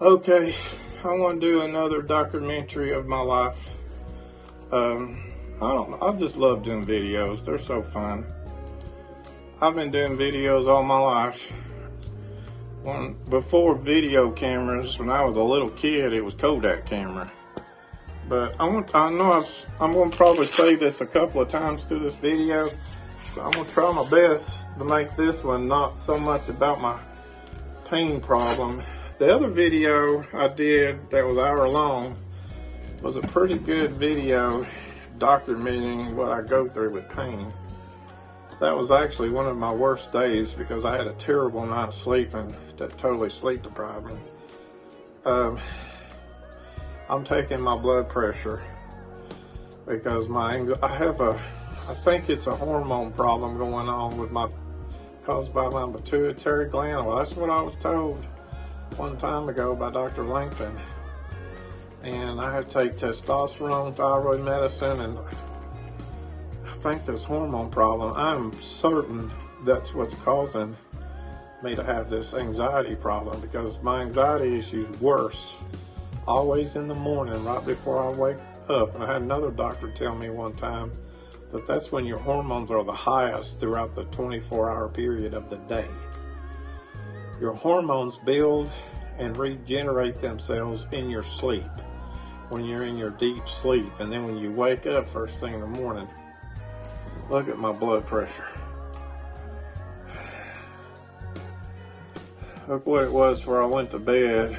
Okay, I want to do another documentary of my life. I don't know, I just love doing videos. They're so fun. I've been doing videos all my life. Before video cameras, when I was a little kid, it was Kodak camera. But I'm going to probably say this a couple of times through this video. So I'm going to try my best to make this one not so much about my pain problem. The other video I did that was hour long was a pretty good video documenting what I go through with pain. That was actually one of my worst days because I had a terrible night of sleeping that totally sleep deprived me. I'm taking my blood pressure because I think it's a hormone problem going on with caused by my pituitary gland. Well, that's what I was told one time ago by Dr. Langton. And I have to take testosterone, thyroid medicine, and I think this hormone problem, I'm certain that's what's causing me to have this anxiety problem, because my anxiety issue is worse always in the morning right before I wake up. And I had another doctor tell me one time that that's when your hormones are the highest throughout the 24-hour period of the day. Your hormones build and regenerate themselves in your sleep, when you're in your deep sleep. And then when you wake up first thing in the morning, look at my blood pressure. Look what it was before I went to bed.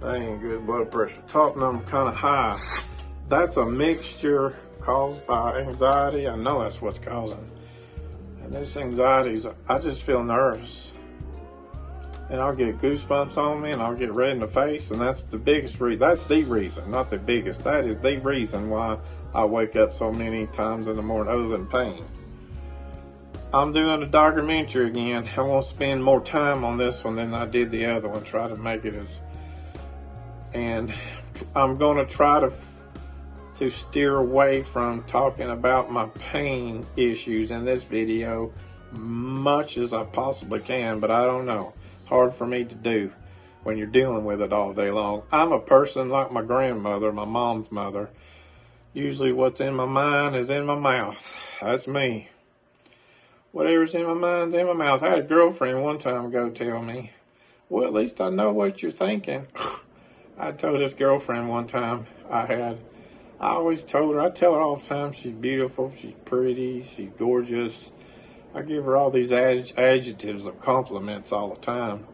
That ain't good blood pressure. Top number kind of high. That's a mixture caused by anxiety. I know that's what's causing. And this anxiety, I just feel nervous. And I'll get goosebumps on me and I'll get red in the face. And that's the biggest reason. That's the reason, not the biggest. That is the reason why I wake up so many times in the morning other than pain. I'm doing a documentary again. I won't spend more time on this one than I did the other one. Try to make it and I'm going to try to steer away from talking about my pain issues in this video much as I possibly can, but I don't know. Hard for me to do when you're dealing with it all day long. I'm a person like my grandmother, my mom's mother. Usually what's in my mind is in my mouth. That's me. Whatever's in my mind's in my mouth. I had a girlfriend one time go tell me, well, at least I know what you're thinking. I told this girlfriend one time I always told her, I tell her all the time, she's beautiful, she's pretty, she's gorgeous. I give her all these adjectives of compliments all the time.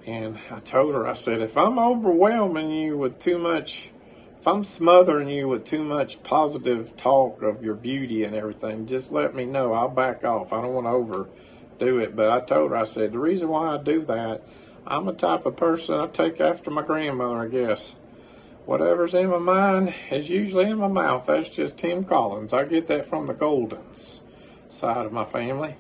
And I told her, I said, if I'm overwhelming you with too much, if I'm smothering you with too much positive talk of your beauty and everything, just let me know. I'll back off. I don't want to overdo it. But I told her, I said, the reason why I do that, I'm a type of person, I take after my grandmother, I guess. Whatever's in my mind is usually in my mouth. That's just Tim Collins. I get that from the Goldens side of my family.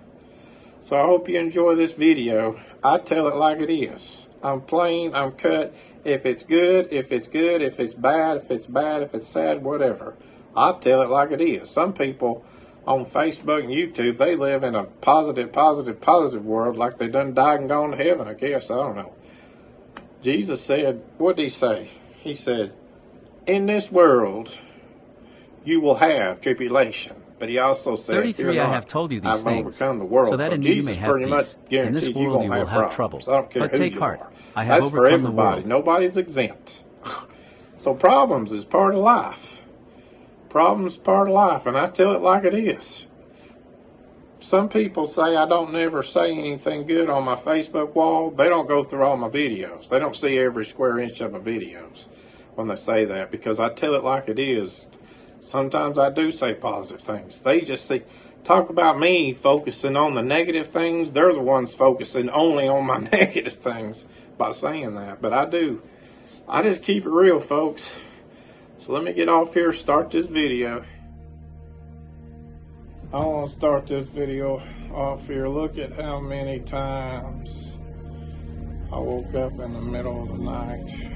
So I hope you enjoy this video. I tell it like it is. I'm plain, I'm cut. If it's good, if it's good, if it's bad, if it's bad, if it's sad, whatever. I tell it like it is. Some people on Facebook and YouTube, they live in a positive world like they done died and gone to heaven, I guess. I don't know. Jesus said, what did he say? He said, in this world, you will have tribulation. But he also said, 33, I have told you these things, overcome the world. so that in you may have peace. In this world you will have trouble. I don't care but who take you heart, are. I have That's for overcome the everybody. world. Nobody's exempt. So problems is part of life. Problems part of life, and I tell it like it is. Some people say I don't never say anything good on my Facebook wall. They don't go through all my videos. They don't see every square inch of my videos when they say that, because I tell it like it is. Sometimes I do say positive things. They just talk about me focusing on the negative things. They're the ones focusing only on my negative things by saying that. But I just keep it real, folks. So let me get off here, start this video. I want to start this video off here. Look at how many times I woke up in the middle of the night.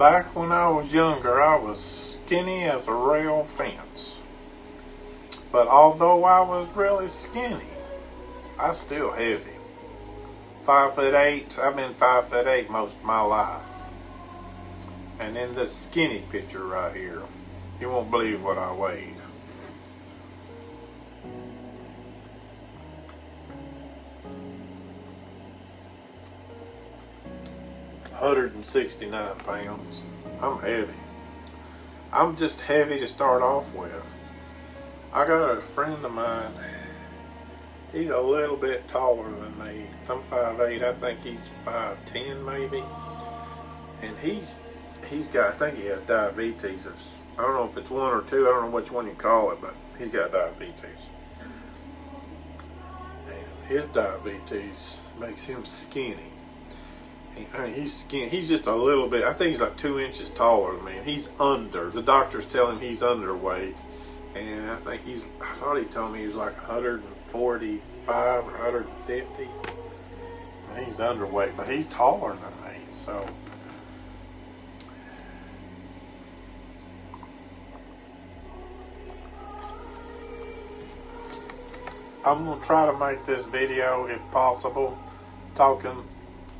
Back when I was younger, I was skinny as a rail fence. But although I was really skinny, I still heavy. 5'8". I've been 5'8" most of my life. And in this skinny picture right here, you won't believe what I weighed. 169 pounds. I'm heavy. I'm just heavy to start off with. I got a friend of mine. He's a little bit taller than me. I'm 5'8". I think he's 5'10" maybe. And he's got, I think he has diabetes. I don't know if it's 1 or 2. I don't know which one you call it, but he's got diabetes. And his diabetes makes him skinny. I mean, he's skinny. He's just a little bit, I think he's like 2 inches taller than me. And he's under. The doctors tell him he's underweight. And I think I thought he told me he was like 145 or 150. And he's underweight, but he's taller than me, so. I'm going to try to make this video, if possible, talking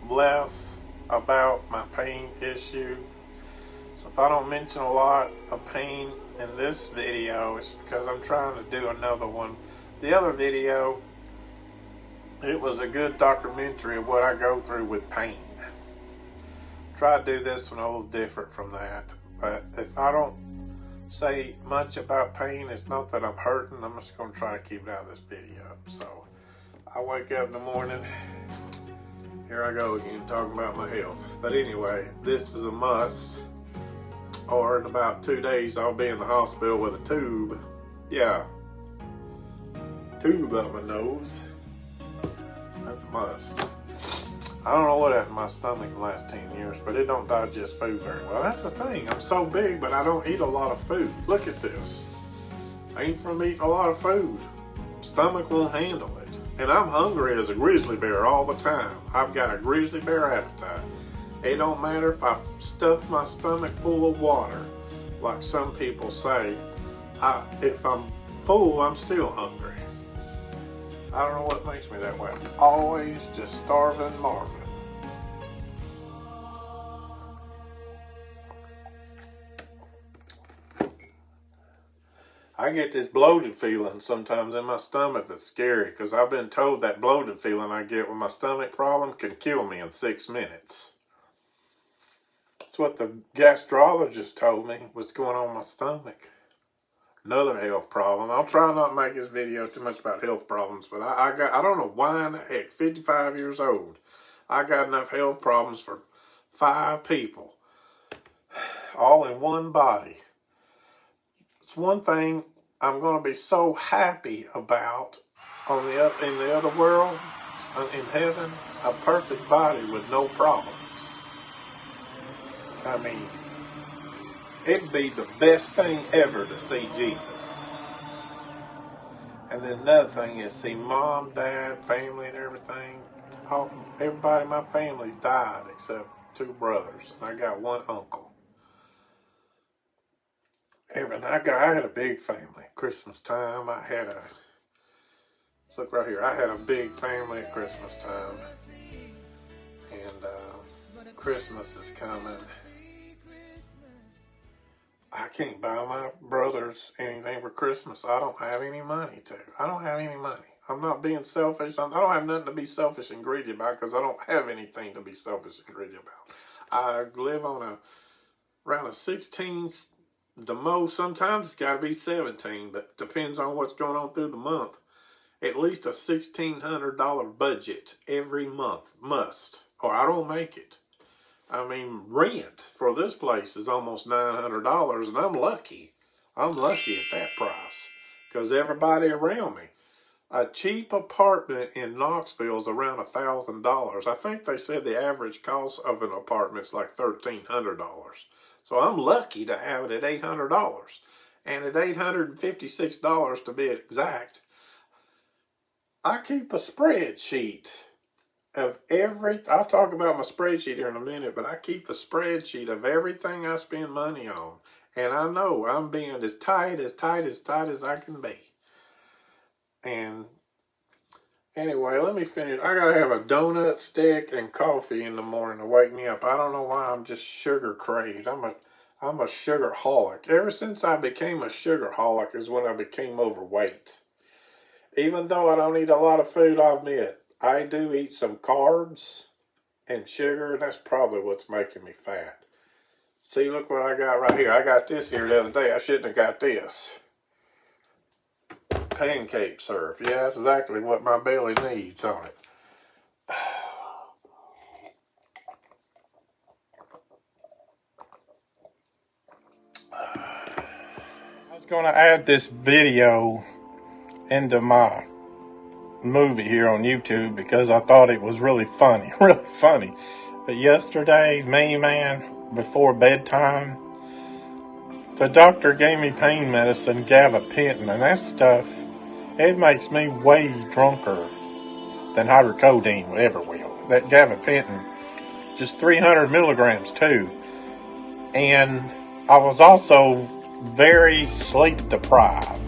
less about my pain issue. So if I don't mention a lot of pain in this video, it's because I'm trying to do another one. The other video, it was a good documentary of what I go through with pain. Try to do this one a little different from that. But if I don't say much about pain, it's not that I'm hurting. I'm just going to try to keep it out of this video. So I wake up in the morning. Here I go again talking about my health. But anyway, this is a must. Or in about 2 days, I'll be in the hospital with a tube. Yeah. Tube up my nose. That's a must. I don't know what happened to my stomach in the last 10 years, but it don't digest food very well. That's the thing. I'm so big, but I don't eat a lot of food. Look at this. I ain't from eating a lot of food. Stomach won't handle it. And I'm hungry as a grizzly bear all the time. I've got a grizzly bear appetite. It don't matter if I stuff my stomach full of water, like some people say. If I'm full, I'm still hungry. I don't know what makes me that way. Always just starving Marvin. I get this bloated feeling sometimes in my stomach that's scary, because I've been told that bloated feeling I get with my stomach problem can kill me in 6 minutes. That's what the gastrologist told me was going on in my stomach. Another health problem. I'll try not to make this video too much about health problems, but I don't know why in the heck, 55 years old, I got enough health problems for 5 people, all in one body. It's one thing I'm going to be so happy about in the other world, in heaven, a perfect body with no problems. I mean, it'd be the best thing ever to see Jesus. And then another thing is see mom, dad, family, and everything. Everybody in my family's died except 2 brothers. And I got 1 uncle. I had a big family. Christmas time, look right here. I had a big family at Christmas time. And Christmas is coming. I can't buy my brothers anything for Christmas. I don't have any money to. I don't have any money. I'm not being selfish. I don't have nothing to be selfish and greedy about, because I don't have anything to be selfish and greedy about. I live on around a 16, the most. Sometimes it's got to be 17, but depends on what's going on through the month. At least a $1,600 budget every month must, or I don't make it. I mean, rent for this place is almost $900, and I'm lucky. I'm lucky at that price, because everybody around me. A cheap apartment in Knoxville is around $1,000. I think they said the average cost of an apartment is like $1,300. So I'm lucky to have it at $800. And at $856 to be exact, I keep a spreadsheet of I'll talk about my spreadsheet here in a minute, but I keep a spreadsheet of everything I spend money on. And I know I'm being as tight as I can be. And anyway, let me finish. I gotta have a donut, stick, and coffee in the morning to wake me up. I don't know why I'm just sugar crazed. I'm a sugar-holic. Ever since I became a sugar-holic is when I became overweight. Even though I don't eat a lot of food, I'll admit, I do eat some carbs and sugar, and that's probably what's making me fat. See, look what I got right here. I got this here the other day. I shouldn't have got this. Pancake syrup. Yeah, that's exactly what my belly needs on it. I was going to add this video into my movie here on YouTube because I thought it was really funny, really funny. But yesterday, before bedtime, the doctor gave me pain medicine, gabapentin, and that stuff, it makes me way drunker than hydrocodone ever will. That gabapentin, just 300 milligrams too. And I was also very sleep deprived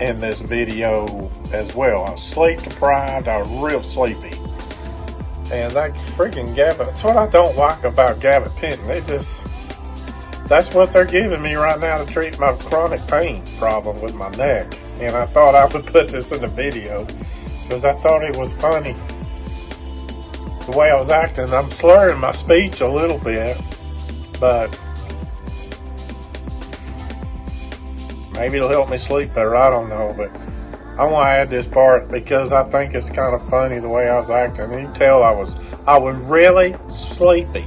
in this video as well. I was sleep deprived. I was real sleepy. And that freaking that's what I don't like about gabapentin. That's what they're giving me right now to treat my chronic pain problem with my neck. And I thought I would put this in the video because I thought it was funny. The way I was acting, I'm slurring my speech a little bit, but maybe it'll help me sleep better, I don't know, but I want to add this part because I think it's kind of funny the way I was acting. And you can tell I was really sleepy.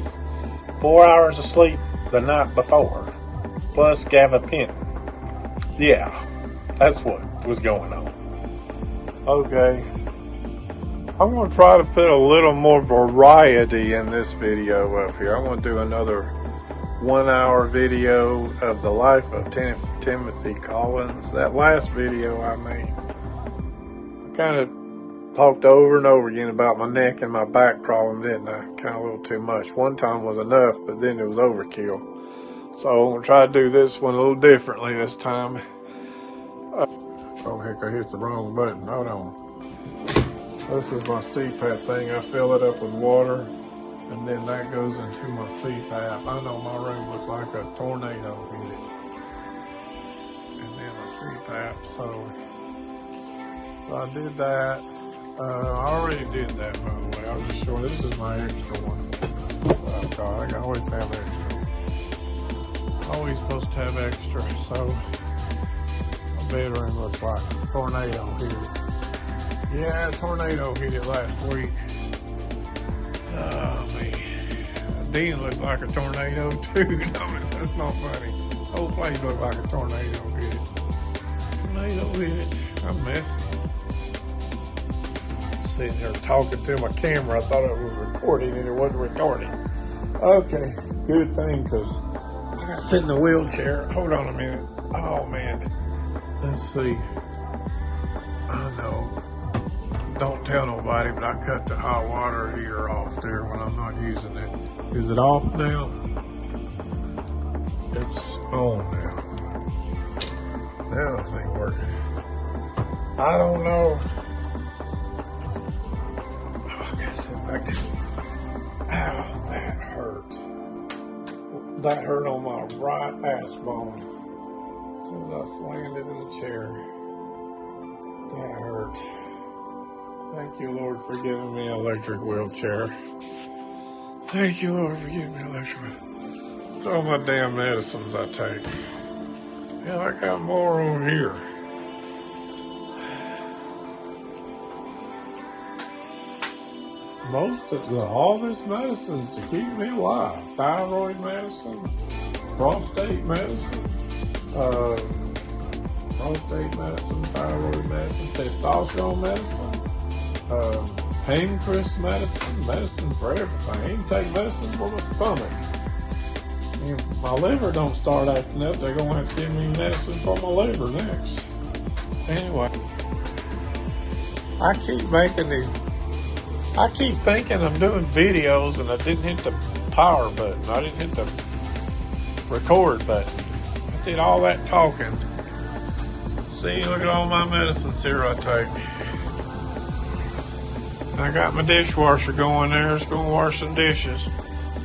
4 hours of sleep the night before, plus gabapentin. Yeah, that's what was going on. Okay, I'm going to try to put a little more variety in this video up here. I'm going to do another 1 hour video of the life of Timothy Collins. That last video I made, I kind of talked over and over again about my neck and my back problem, didn't I? Kind of a little too much. One time was enough, but then it was overkill. So I'm going to try to do this one a little differently this time. Oh heck, I hit the wrong button. Hold on. This is my CPAP thing. I fill it up with water, and then that goes into my CPAP. I know my room looks like a tornado hit it. And then my CPAP, so I did that. I already did that, by the way. I was just showing, this is my extra one. Oh God, I always have extra. Always supposed to have extra, so my bedroom looks like a tornado hit it. Yeah, a tornado hit it last week. Oh man. Dean looks like a tornado too. That's not funny. The whole place looks like a tornado hit it. Tornado hit it. I'm messy. Sitting there talking to my camera. I thought it was recording and it wasn't recording. Okay, good thing, because I got to sit in the wheelchair. Hold on a minute. Oh man. Let's see. I know. Don't tell nobody, but I cut the hot water heater off there when I'm not using it. Is it off now? It's on now. Now this ain't working. I don't know. Oh, I gotta sit back to. Ow, that hurt. That hurt on my right ass bone. As soon as I landed in the chair, that hurt. Thank you, Lord, for giving me an electric wheelchair. Thank you, Lord, for giving me an electric wheelchair. It's all my damn medicines I take. Yeah, I got more over here. All this medicine's to keep me alive. Thyroid medicine, prostate medicine, thyroid medicine, testosterone medicine, pancreas medicine for everything. I even take medicine for my stomach. If my liver don't start acting up, they're gonna have to give me medicine for my liver next. Anyway, I keep making these. I keep thinking I'm doing videos and I didn't hit the power button. I didn't hit the record button. I did all that talking. See, look at all my medicines here I take. I got my dishwasher going there. It's going to wash some dishes.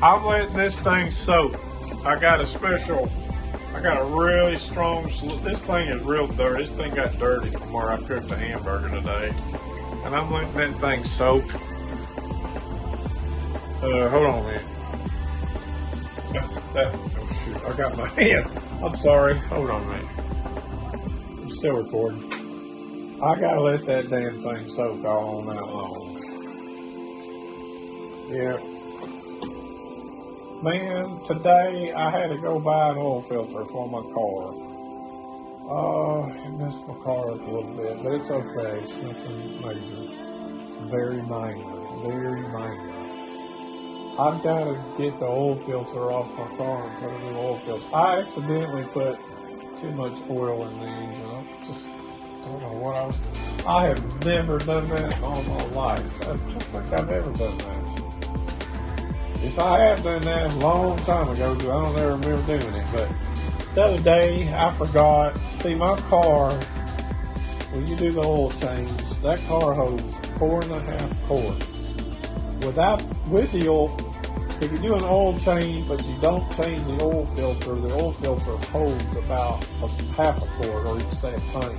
I'm letting this thing soak. I got a really strong, this thing is real dirty. This thing got dirty from where I cooked a hamburger today. And I'm letting that thing soak. Hold on a minute. Oh shoot, I got my hand. I'm sorry. Hold on a minute. I'm still recording. I gotta let that damn thing soak all night long. Yeah. Man, today I had to go buy an oil filter for my car. It messed my car up a little bit, but it's okay. It's nothing major. It's very minor. Very minor. I've got to get the oil filter off my car and put a new oil filter. I accidentally put too much oil in the engine. I just don't know what I was doing. I have never done that in all my life. I don't think I've ever done that. If I have done that a long time ago, because I don't ever remember doing it. But the other day, I forgot. See, my car, when you do the oil change, that car holds 4.5 quarts. With the oil, if you do an oil change, but you don't change the oil filter holds about half a quart, or you can say a pint.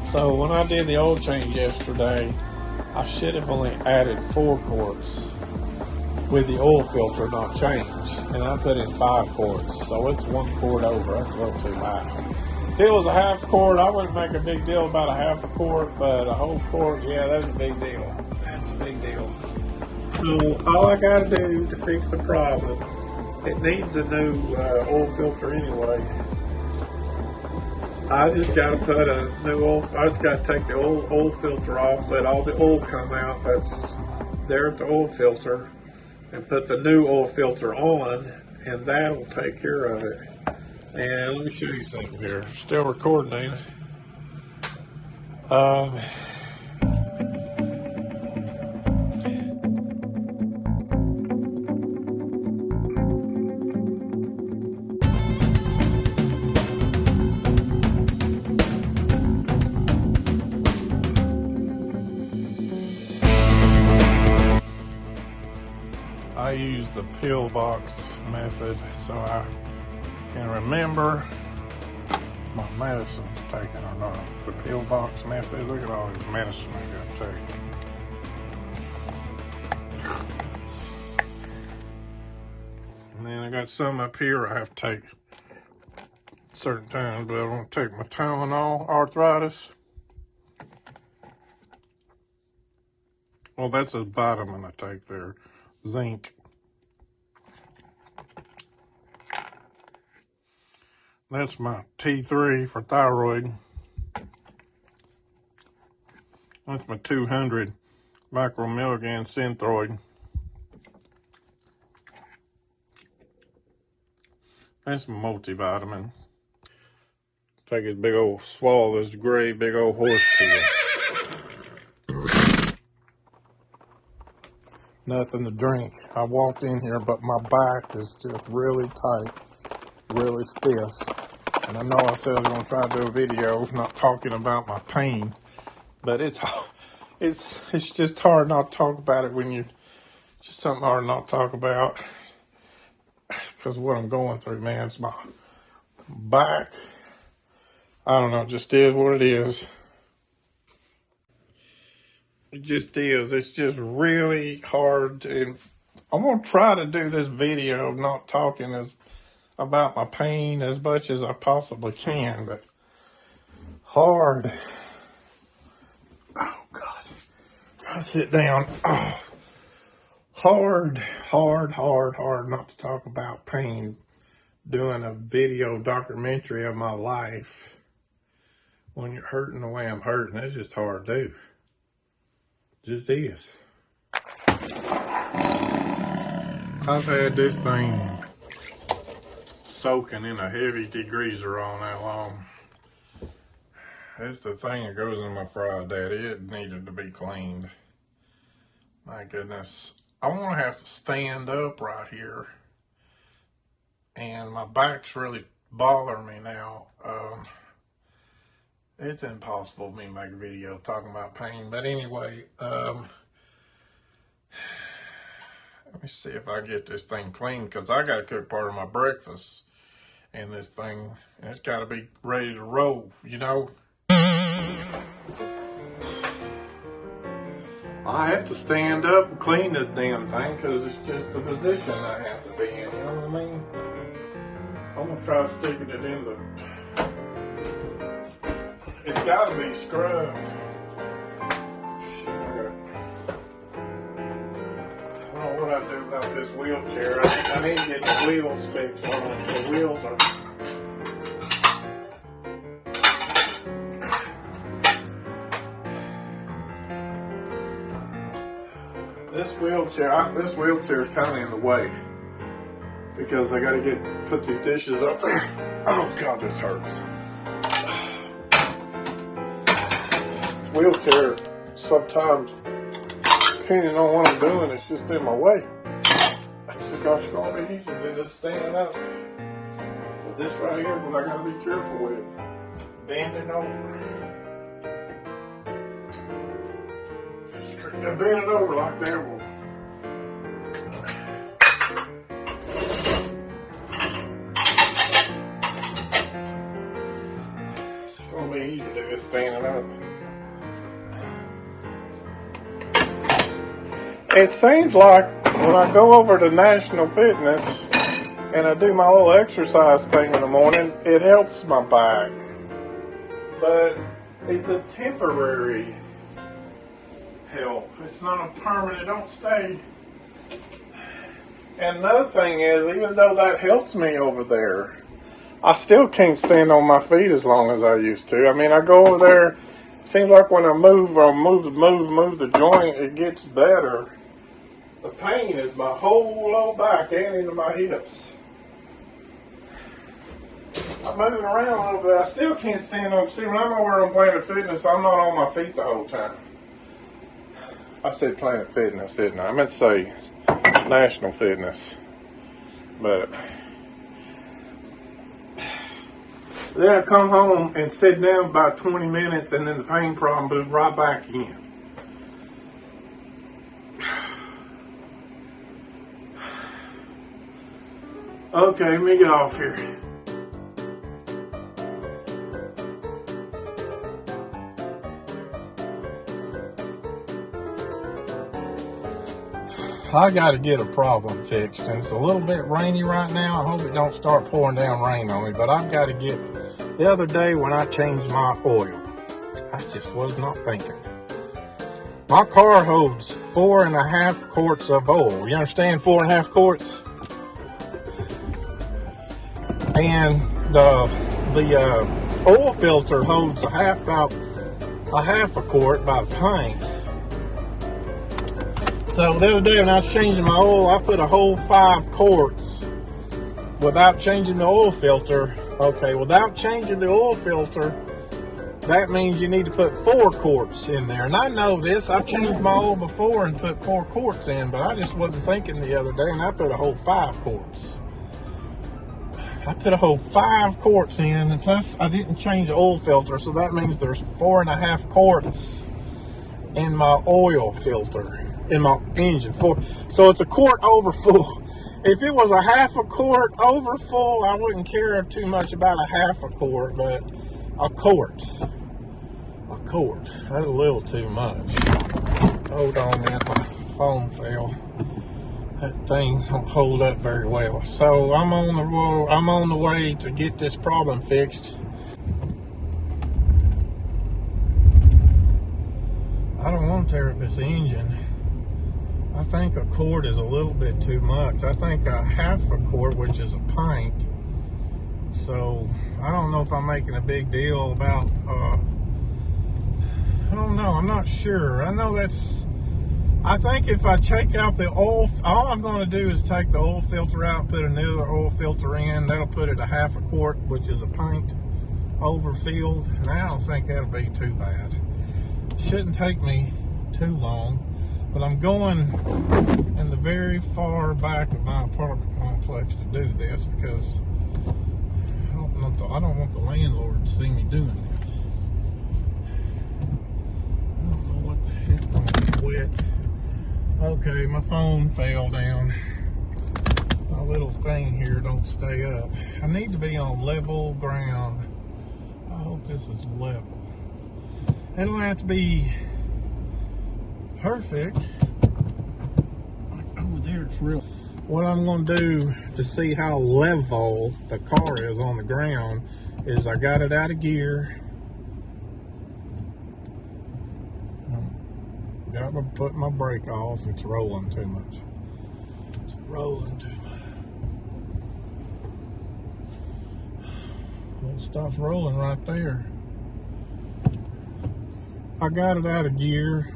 So when I did the oil change yesterday, I should have only added 4 quarts with the oil filter not changed, and I put in 5 quarts, so it's 1 quart over. That's a little too high. If it was a half quart, I wouldn't make a big deal about a half a quart, but a whole quart, yeah, that's a big deal. That's a big deal. So all I gotta do to fix the problem, it needs a new oil filter anyway. I just gotta put a new oil. I just gotta take the oil filter off, let all the oil come out that's there at the oil filter, and put the new oil filter on, and that'll take care of it. And let me show you something here. Still recording, ain't it? I use the pillbox method so I can remember my medicine's taken or not. The pillbox method, look at all this medicine I got taken. And then I got some up here I have to take certain times, but I want to take my Tylenol, arthritis. Well, that's a vitamin I take there, zinc. That's my T3 for thyroid. That's my 200 micromilligram Synthroid. That's my multivitamin. Take this big old swallow, this gray big old horse pill. Nothing to drink. I walked in here, but my back is just really tight, really stiff. And I know I said I was going to try to do a video not talking about my pain, but it's just hard not to talk about it when you, just something hard not to talk about. Because what I'm going through, man, it's my back. I don't know, it just is what it is. It just is. It's just really hard. And I'm going to try to do this video not talking about my pain as much as I possibly can, but hard. Oh, God. Gotta sit down. Oh. Hard not to talk about pain. Doing a video documentary of my life when you're hurting the way I'm hurting, it's just hard to do. It just is. I've had this thing soaking in a heavy degreaser all night long. It's the thing that goes in my Friday. It needed to be cleaned. My goodness. I want to have to stand up right here. And my back's really bothering me now. It's impossible for me to make a video talking about pain. But anyway, let me see if I get this thing clean, because I got to cook part of my breakfast in this thing. And it's got to be ready to roll, you know. I have to stand up and clean this damn thing, because it's just the position I have to be in, you know what I mean? I'm going to try sticking it in the... It's got to be scrubbed. Shit, I don't know what I do about this wheelchair. I need to get the wheels fixed on it. The wheels are... This wheelchair is kind of in the way, because I got to put these dishes up there. Oh God, this hurts. Wheelchair, sometimes, depending on what I'm doing, it's just in my way. It's just going to be easier than just standing up. But this right here is what I got to be careful with. Bending over. Just bend it over like that will. It's going to be easy to do this standing up. It seems like when I go over to National Fitness and I do my little exercise thing in the morning, it helps my back. But it's a temporary help. It's not a permanent, it don't stay. And another thing is, even though that helps me over there, I still can't stand on my feet as long as I used to. I mean, I go over there, it seems like when I move the joint, it gets better. The pain is my whole low back and into my hips. I'm moving around a little bit. I still can't stand up. See, when I'm over on Planet Fitness, I'm not on my feet the whole time. I said Planet Fitness, didn't I? I meant to say National Fitness. But then I come home and sit down about 20 minutes, and then the pain problem moves right back in. Okay, let me get off here. I got to get a problem fixed, and it's a little bit rainy right now. I hope it don't start pouring down rain on me, but I've got to get... The other day when I changed my oil, I just was not thinking. My car holds 4.5 quarts of oil. You understand 4.5 quarts? And the oil filter holds about a half a quart, about a pint. So the other day when I was changing my oil, I put a whole 5 quarts without changing the oil filter. Okay, without changing the oil filter, that means you need to put 4 quarts in there. And I know this, I've changed my oil before and put 4 quarts in, but I just wasn't thinking the other day, and I put a whole 5 quarts. I put a whole 5 quarts in, and plus I didn't change the oil filter, so that means there's 4.5 quarts in my oil filter, in my engine. So it's a quart over full. If it was a half a quart over full, I wouldn't care too much about a half a quart, but a quart, that's a little too much. Hold on, man, my phone fell. That thing don't hold up very well. So I'm on the way to get this problem fixed. I don't want to tear up this engine. I think a quart is a little bit too much. I think a half a quart, which is a pint. So I don't know if I'm making a big deal about, I don't know, I'm not sure. I think if I take out the oil, all I'm going to do is take the oil filter out and put another oil filter in. That'll put it a half a quart, which is a pint overfilled. And I don't think that'll be too bad. It shouldn't take me too long. But I'm going in the very far back of my apartment complex to do this because I don't want the landlord to see me doing this. I don't know what the heck's going to quit. Okay, my phone fell down. My little thing here don't stay up. I need to be on level ground. I hope this is level. It don't have to be perfect. Like over there, it's real. What I'm going to do to see how level the car is on the ground is I got it out of gear. Got to put my brake off. It's rolling too much. It's rolling too much. Well, it stops rolling right there. I got it out of gear.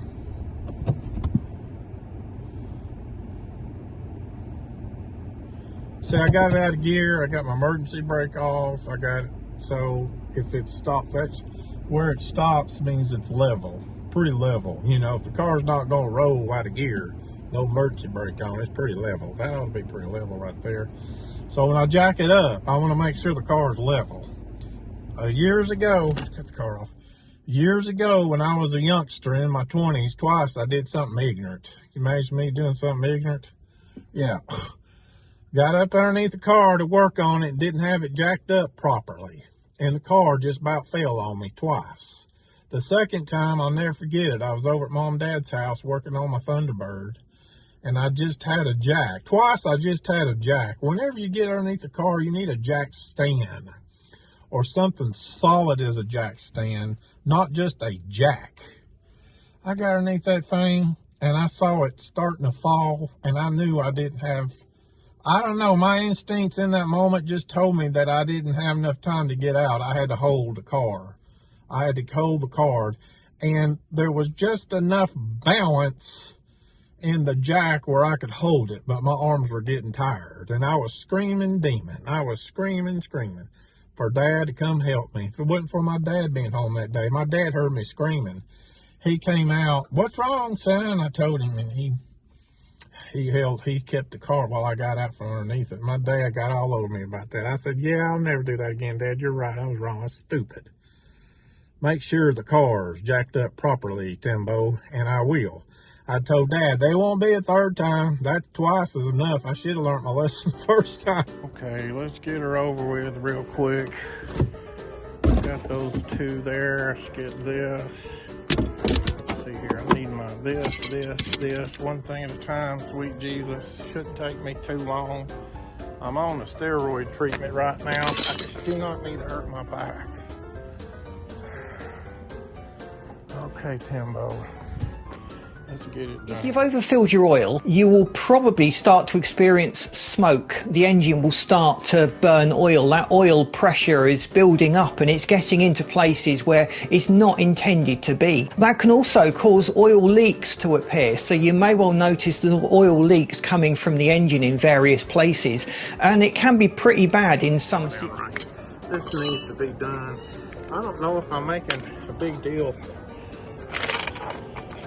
See, I got it out of gear. I got my emergency brake off. I got it. So if it stops, that's where it stops means it's level. Pretty level. You know, if the car's not going to roll out of gear, no emergency brake on, it's pretty level. That ought to be pretty level right there. So when I jack it up, I want to make sure the car's level. Years ago, let's cut the car off. Years ago, when I was a youngster in my 20s, twice I did something ignorant. Can you imagine me doing something ignorant? Yeah. Got up underneath the car to work on it and didn't have it jacked up properly. And the car just about fell on me twice. The second time, I'll never forget it. I was over at Mom and Dad's house working on my Thunderbird. And I just had a jack. Twice I just had a jack. Whenever you get underneath the car, you need a jack stand. Or something solid as a jack stand, not just a jack. I got underneath that thing and I saw it starting to fall and I knew I didn't have, I don't know, my instincts in that moment just told me that I didn't have enough time to get out. I had to hold the car. I had to hold the car, and there was just enough balance in the jack where I could hold it, but my arms were getting tired and I was screaming demon. I was screaming for Dad to come help me. If it wasn't for my dad being home that day, my dad heard me screaming. He came out, "What's wrong, son?" I told him, and he kept the car while I got out from underneath it. My dad got all over me about that. I said, "Yeah, I'll never do that again, Dad. You're right. I was wrong. I was stupid. Make sure the car's jacked up properly, Timbo," and I will. I told Dad, they won't be a third time. That twice is enough. I should have learned my lesson the first time. Okay, let's get her over with real quick. Got those two there. Let's get this. Let's see here. I need my this. One thing at a time, sweet Jesus. Shouldn't take me too long. I'm on the steroid treatment right now. I just do not need to hurt my back. Okay, Timbo. Let's get it done. If you've overfilled your oil, you will probably start to experience smoke. The engine will start to burn oil. That oil pressure is building up and it's getting into places where it's not intended to be. That can also cause oil leaks to appear. So you may well notice the oil leaks coming from the engine in various places. And it can be pretty bad in some situations. This needs to be done. I don't know if I'm making a big deal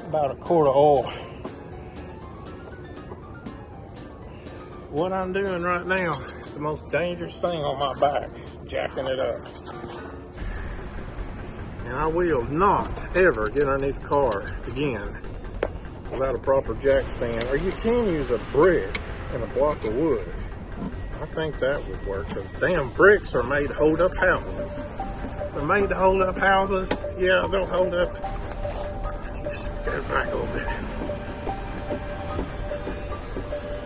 about a quart of oil. What I'm doing right now is the most dangerous thing on my back, jacking it up. And I will not ever get underneath the car again without a proper jack stand. Or you can use a brick and a block of wood. I think that would work, because damn bricks are made to hold up houses. They're made to hold up houses. Yeah, they'll hold up. Go back a little bit.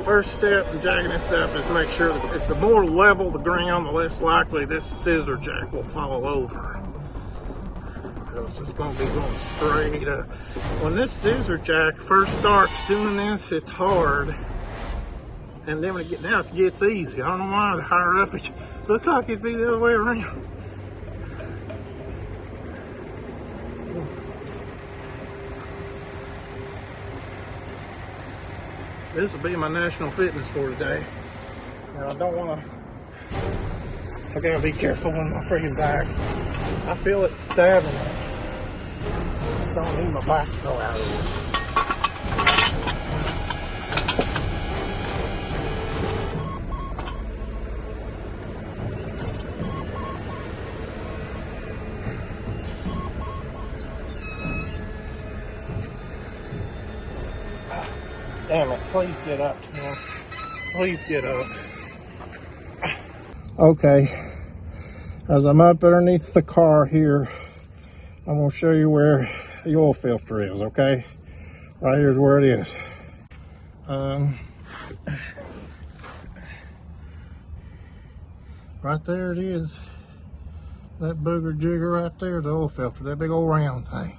First step in jacking this up is make sure that if the more level the ground, the less likely this scissor jack will fall over. Because it's going to be going straight up. When this scissor jack first starts doing this, it's hard. And then when it gets down, it gets easy. I don't know why. The higher up it looks like it'd be the other way around. This will be my national fitness for today. Now I don't want to, I gotta be careful on my freaking back. I feel it stabbing. I don't need my back to go out of this. damn it. Please get up, Tim. Please get up. Okay. As I'm up underneath the car here, I'm going to show you where the oil filter is, okay? Right here's where it is. Right there it is. That booger jigger right there is the oil filter, that big old round thing.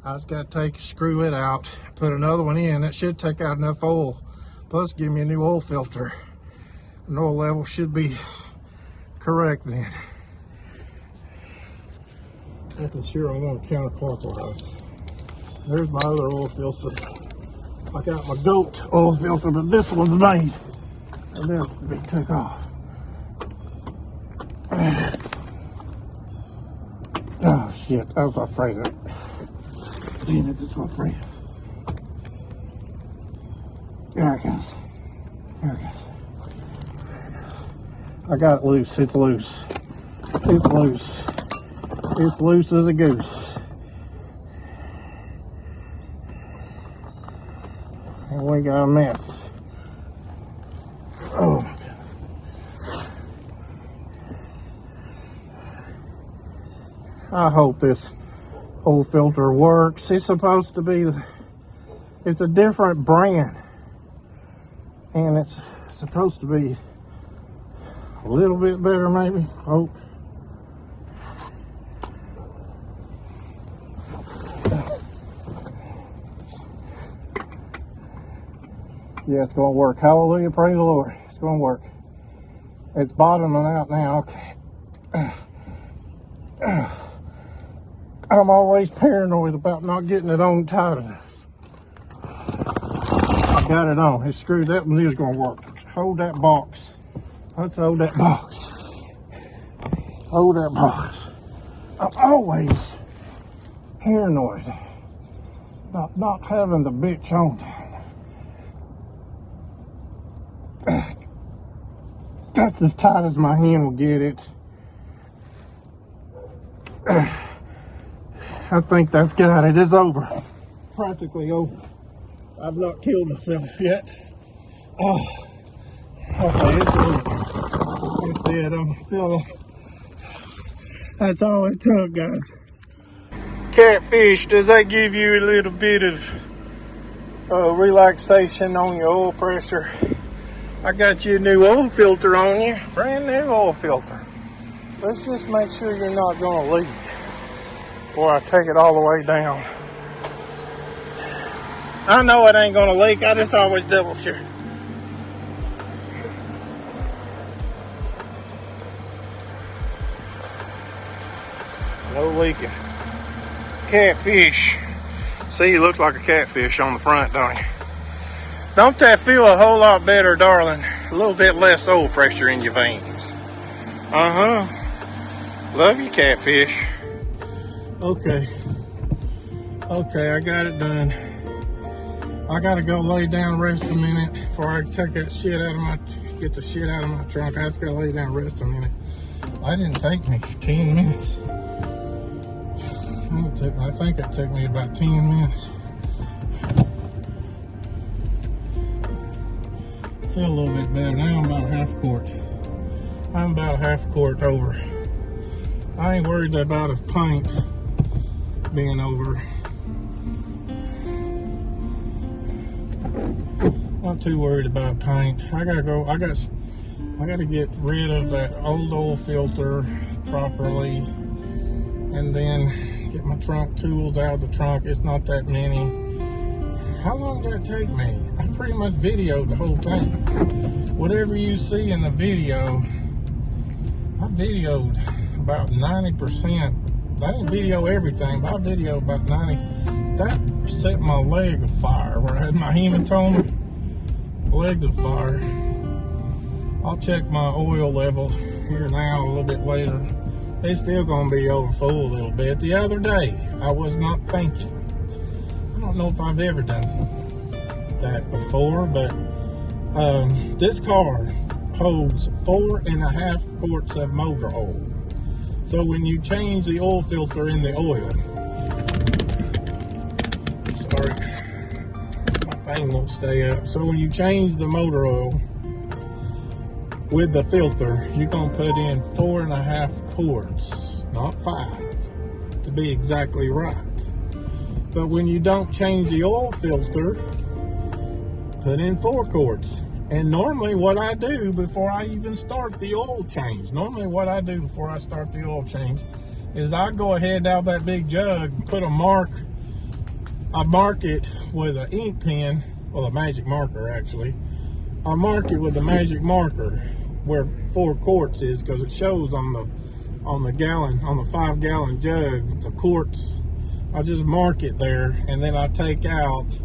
I just got to screw it out, put another one in. That should take out enough oil, plus give me a new oil filter. The oil level should be correct then. Making sure I'm going counterclockwise. There's my other oil filter. I got my goat oil filter, but this one's made, and this to be took off. Oh shit, I was afraid of it. Damn it, that's what I'm afraid of. There it goes. There it goes. I got it loose. It's loose. It's loose. It's loose as a goose. And we got a mess. Oh my God. I hope this oil filter works. It's supposed to be, it's a different brand, and it's supposed to be a little bit better, maybe. Hope. Yeah, it's going to work. Hallelujah, praise the Lord. It's going to work. It's bottoming out now. Okay. I'm always paranoid about not getting it on tight enough. I got it on. It's screwed. That one is going to work. Hold that box. Let's hold that box. Hold that box. I'm always paranoid about not having the bitch on time. That's as tight as my hand will get it. I think that's got it. It's over. Practically over. I've not killed myself yet. Oh, okay, it's it. I'm feeling. That's all it took, guys. Catfish, does that give you a little bit of relaxation on your oil pressure? I got you a new oil filter on you. Brand new oil filter. Let's just make sure you're not going to leak before I take it all the way down. I know it ain't going to leak. I just always double check. No leaking. Catfish. See, it looks like a catfish on the front, don't you? Don't that feel a whole lot better, darling? A little bit less oil pressure in your veins. Uh-huh. Love you, catfish. Okay. Okay, I got it done. I gotta go lay down, rest a minute before I take that shit out of my, get the shit out of my trunk. I just gotta lay down, rest a minute. That didn't take me 10 minutes. I think it took me about 10 minutes. I feel a little bit better. Now I'm about half quart. I'm about half quart over. I ain't worried about a pint being over. Not too worried about a pint. I gotta get rid of that old oil filter properly, and then get my trunk tools out of the trunk. It's not that many. How long did it take me? I pretty much videoed the whole thing. Whatever you see in the video, I videoed about 90%. I didn't video everything, but I videoed about 90. That set my leg afire where I had my hematoma. Legs afire. I'll check my oil level here now a little bit later. It's still going to be over full a little bit. The other day, I was not thinking. I don't know if I've ever done that before, but this car holds 4.5 quarts of motor oil. So when you change the oil filter in the oil, sorry, my thing won't stay up. So when you change the motor oil with the filter, you're gonna put in 4.5 quarts, not 5, to be exactly right. But when you don't change the oil filter, put in 4 quarts. And normally what I do before I even start the oil change, is I go ahead out that big jug, put a mark. I mark it with an ink pen, well, a magic marker actually. I mark it with a magic marker where 4 quarts is, because it shows on the 5-gallon jug the quarts. I just mark it there, and then I take out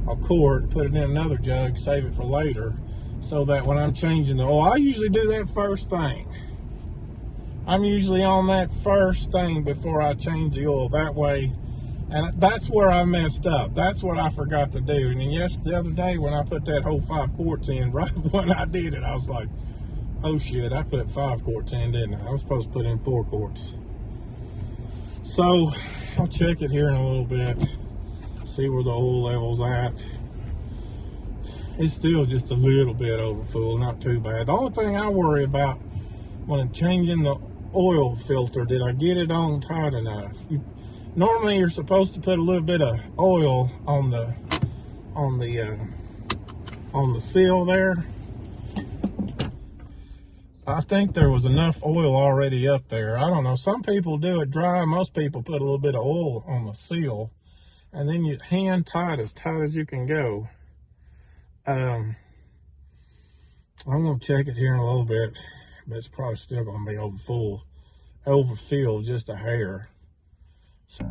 a quart, put it in another jug, save it for later, so that when I'm changing the oil, I usually do that first thing. I'm usually on that first thing before I change the oil. That way, and that's where I messed up. That's what I forgot to do. And then the other day when I put that whole 5 quarts in, right when I did it, I was like, oh shit, I put 5 quarts in, didn't I? I was supposed to put in 4 quarts. So I'll check it here in a little bit, see where the oil level's at. It's still just a little bit overfull, not too bad. The only thing I worry about when I'm changing the oil filter, did I get it on tight enough? Normally you're supposed to put a little bit of oil on the seal there. I think there was enough oil already up there. I don't know. Some people do it dry. Most people put a little bit of oil on the seal, and then you hand tight as you can go. I'm gonna check it here in a little bit, but it's probably still gonna be overfilled just a hair. So.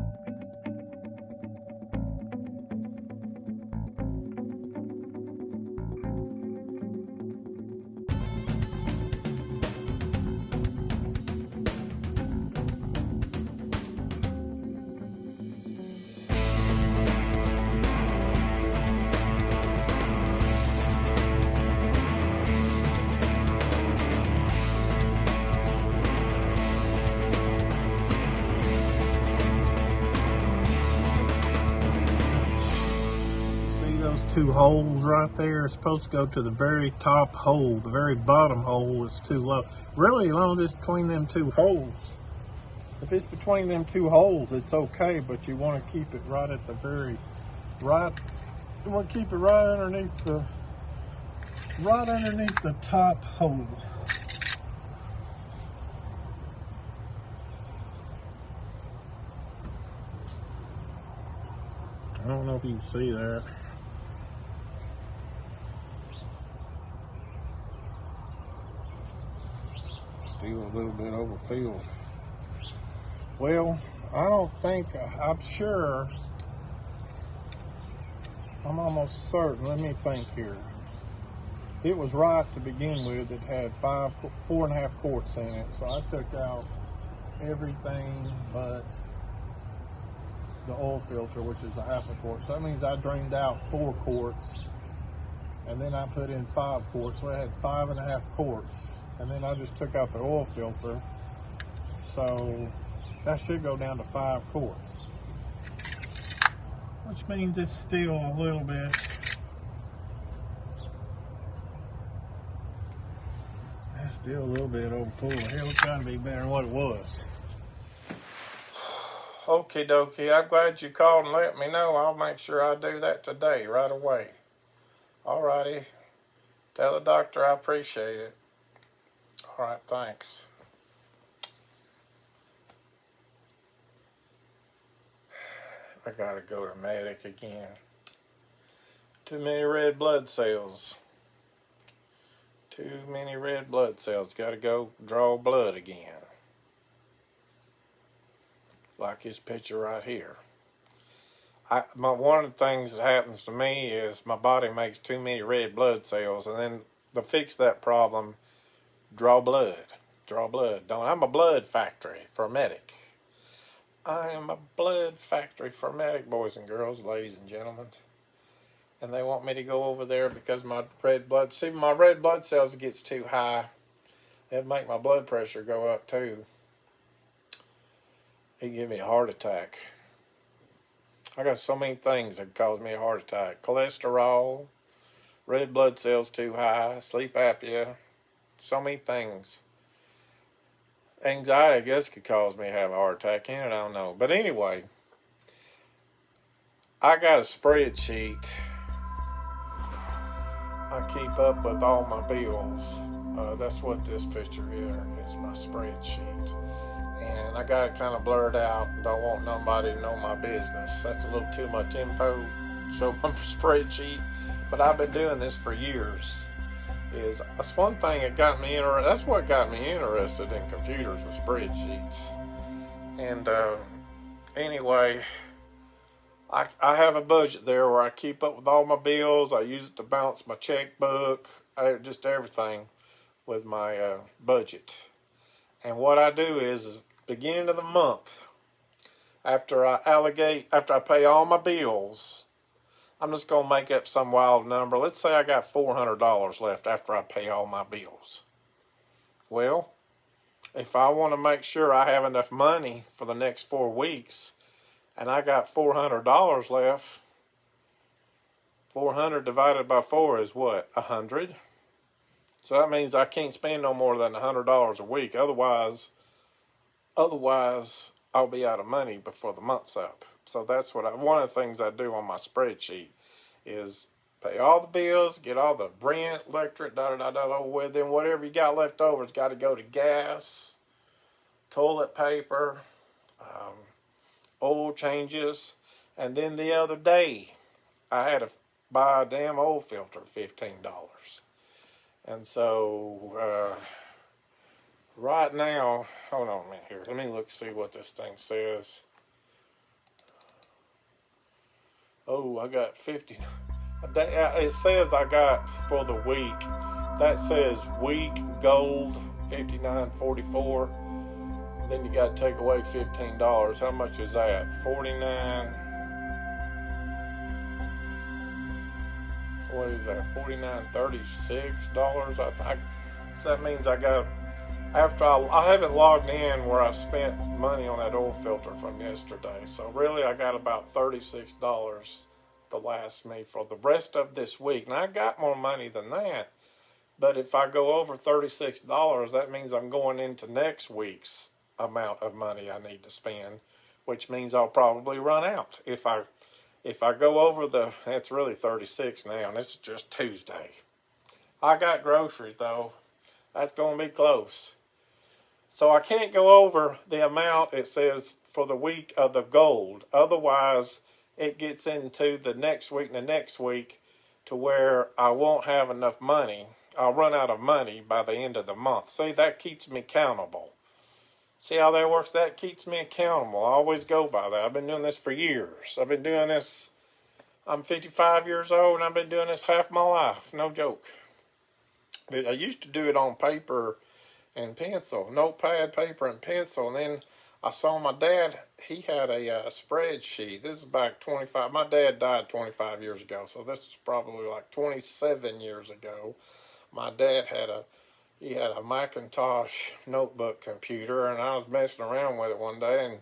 Two holes right there. It's supposed to go to the very top hole. The very bottom hole is too low. Really, as long as it's between them 2 holes. If it's between them 2 holes, it's okay, but you want to keep it right at the very right. You want to keep it right underneath the top hole. I don't know if you can see that. Still a little bit overfilled. Well, I don't think, I'm sure, I'm almost certain, let me think here. If it was right to begin with, it had 4.5 quarts in it, so I took out everything but the oil filter, which is a 1/2 quart. So that means I drained out 4 quarts, and then I put in 5 quarts, so I had 5.5 quarts. And then I just took out the oil filter, so that should go down to 5 quarts, which means it's still a little bit. That's still a little bit overfull. Hell, it's trying to be better than what it was. Okie dokie, I'm glad you called and let me know. I'll make sure I do that today, right away. Alrighty, tell the doctor I appreciate it. All right, thanks. I gotta go to Medic again. Too many red blood cells. Too many red blood cells. Gotta go draw blood again. Like this picture right here. One of the things that happens to me is my body makes too many red blood cells, and then to fix that problem, draw blood. I'm a blood factory for Medic. I am a blood factory for Medic, boys and girls, ladies and gentlemen. And they want me to go over there because my red blood cells gets too high. It'd make my blood pressure go up too. It'd give me a heart attack. I got so many things that cause me a heart attack. Cholesterol, red blood cells too high, sleep apnea, so many things. Anxiety, I guess, could cause me to have a heart attack, and I don't know. But anyway, I got a spreadsheet. I keep up with all my bills. That's what this picture here is, my spreadsheet. And I got it kind of blurred out. Don't want nobody to know my business. That's a little too much info. Show my spreadsheet. But I've been doing this for years. That's one thing that got me interested. That's what got me interested in computers, with spreadsheets. And anyway, I have a budget there where I keep up with all my bills. I use it to balance my checkbook, just everything with my budget. And what I do is beginning of the month, after I pay all my bills, I'm just going to make up some wild number. Let's say I got $400 left after I pay all my bills. Well, if I want to make sure I have enough money for the next 4 weeks, and I got $400 left, 400 divided by 4 is what? 100. So that means I can't spend no more than $100 a week. Otherwise, I'll be out of money before the month's up. So that's one of the things I do on my spreadsheet is pay all the bills, get all the rent, electric, over with. Then whatever you got left over has got to go to gas, toilet paper, oil changes. And then the other day, I had to buy a damn oil filter, $15. And so, right now, hold on a minute here. Let me see what this thing says. Oh, I got 50. It says I got for the week. That says week gold $59.44. Then you got to take away $15. How much is that? $49. What is that? $49.36. So that means I got. After I haven't logged in where I spent money on that oil filter from yesterday. So really I got about $36 to last me for the rest of this week. Now I got more money than that. But if I go over $36, that means I'm going into next week's amount of money I need to spend, which means I'll probably run out. If I go over it's really 36 now, and it's just Tuesday. I got groceries though. That's going to be close. So I can't go over the amount it says for the week of the gold. Otherwise, it gets into the next week and the next week to where I won't have enough money. I'll run out of money by the end of the month. See, that keeps me accountable. See how that works? That keeps me accountable. I always go by that. I've been doing this for years. I've been doing this. I'm 55 years old, and I've been doing this half my life. No joke. But I used to do it on paper and pencil, notepad, paper, and pencil. And then I saw my dad. He had a spreadsheet. This is back 25. My dad died 25 years ago, so this is probably like 27 years ago. My dad had a Macintosh notebook computer, and I was messing around with it one day, and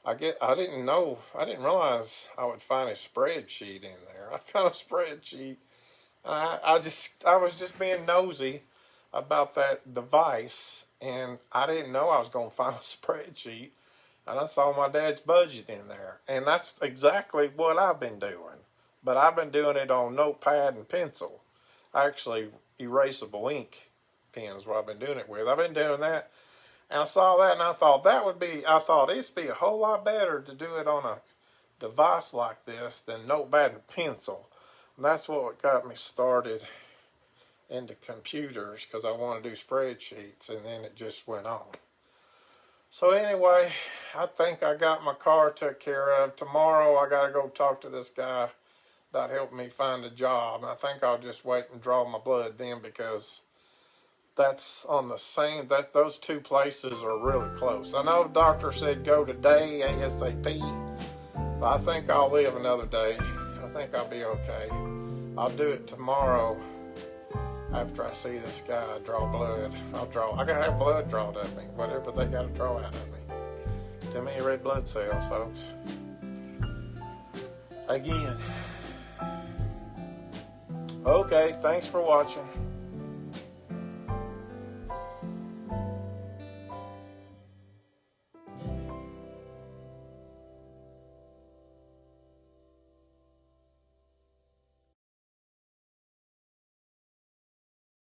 I didn't realize I would find a spreadsheet in there. I found a spreadsheet. I was just being nosy about that device, and I didn't know I was going to find a spreadsheet, and I saw my dad's budget in there, and that's exactly what I've been doing, but I've been doing it on notepad and pencil. Actually, erasable ink pens what I've been doing it with. I've been doing that, and I saw that, and I thought it'd be a whole lot better to do it on a device like this than notepad and pencil. And that's what got me started into computers, because I want to do spreadsheets, and then it just went on. So anyway, I think I got my car took care of. Tomorrow I got to go talk to this guy about helping me find a job. And I think I'll just wait and draw my blood then, because that's on the same, those two places are really close. I know the doctor said go today, ASAP, but I think I'll live another day. I think I'll be okay. I'll do it tomorrow after I see this guy draw blood. I gotta have blood drawn at me, whatever they gotta draw out of me. Too many red blood cells, folks. again. Okay, thanks for watching.